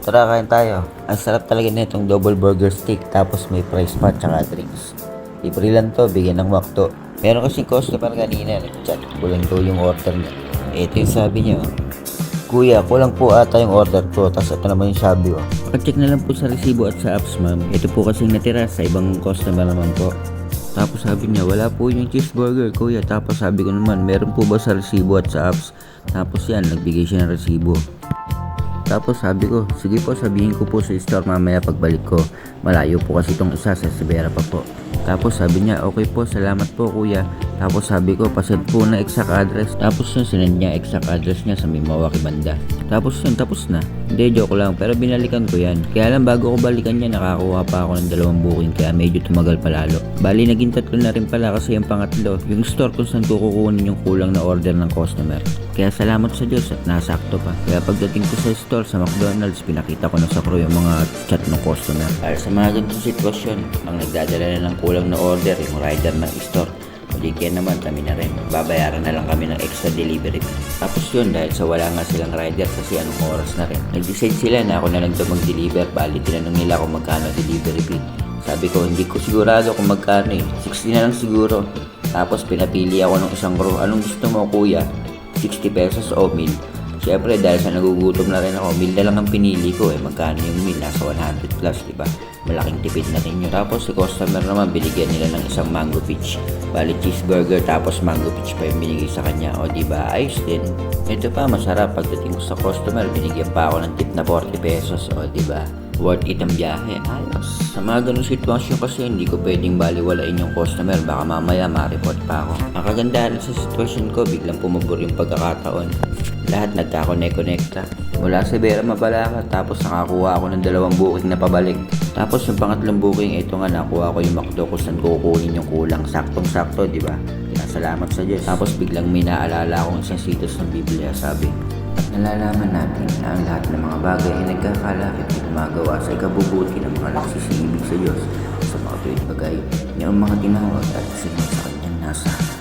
tara kain tayo. Ang sarap talaga nitong double burger steak tapos may fries pa tsaka drinks. Libre lang to, bigyan ng wakto. Meron kasing customer kanina, nag-chat, kulang daw yung order niya. Ito yung sabi niya, oh. Kuya, kulang po ata yung order ko, tapos ito naman yung sabi ko. Pag-check na lang po sa resibo at sa apps ma'am. Ito po kasing natira sa ibang customer naman po. Tapos sabi niya, wala po yung cheeseburger kuya. Tapos sabi ko naman, meron po ba sa resibo at sa apps? Tapos yan, nagbigay siya ng resibo. Tapos sabi ko, sige po sabihin ko po sa store mamaya pagbalik ko. Malayo po kasi itong isa sa Sibera pa po. Tapos sabi niya, okay po, salamat po kuya. Tapos sabi ko, pasend po na exact address. Tapos yun, sinend niya exact address niya sa Mimawaki banda. Tapos yun, tapos na. Hindi, joke lang, pero binalikan ko yan. Kaya lang bago ko balikan yan, nakakuha pa ako ng 2 booking kaya medyo tumagal palalo. Bali, naging 3 na rin pala kasi yung pangatlo, yung store kung saan ko kukunin yung kulang na order ng customer. Kaya salamat sa Diyos at nasakto pa. Kaya pagdating ko sa store sa McDonald's, pinakita ko na sa crew yung mga chat ng customer. Para sa mga ganitong sitwasyon, ang nagdadala na ng kulang na order, yung rider ng store, o di kaya naman kami na rin, babayaran na lang kami ng extra delivery. Tapos yun, dahil sa wala nga silang rider kasi anong oras na rin, nag-decide sila na ako na lang daw mag-deliver. Bali, tinanong nila kung magkano delivery fee. Sabi ko, hindi ko sigurado kung magkano eh, 60 na lang siguro. Tapos pinapili ako ng isang crew, anong gusto mo kuya? 60 pesos o meal. Siyempre dahil sa nagugutom na rin ako, meal na lang ang pinili ko eh. Magkano yung meal? Nasa 100 plus, diba? Malaking tipid na rin yun. Tapos si customer naman, binigyan nila ng isang mango peach. Bali cheeseburger tapos mango peach pa yung binigay sa kanya. O diba? Ayos din. Ito pa, masarap. Pagdating ko sa customer, binigyan pa ako ng tip na 40 pesos. O diba? Worth it ang biyahe. Ayos. Sa mga ganung sitwasyon kasi hindi ko pwedeng baliwalain yung customer. Baka mamaya ma-report pa ako. Ang kagandahan sa sitwasyon ko, biglang pumabor yung pagkakataon. Lahat nagkakonect-connecta. Mula sa Vera Mabalaca, tapos nakakuha ako ng 2 booking na pabalik. Tapos yung pangatlong booking, ito nga nakuha ko yung McDo kung saan kukunin yung kulang. Saktong-sakto, di ba? Kaya salamat sa Diyos. Tapos biglang may naalala akong isang sitos ng Biblia, sabi. At nalalaman natin na ang lahat ng mga bagay ay nagkakalakit at gumagawa sa ikabubuti ng mga nagsisibig sa Diyos sa mga tuwid bagay niya ang mga tinawag at sinunod sa kanyang nasa.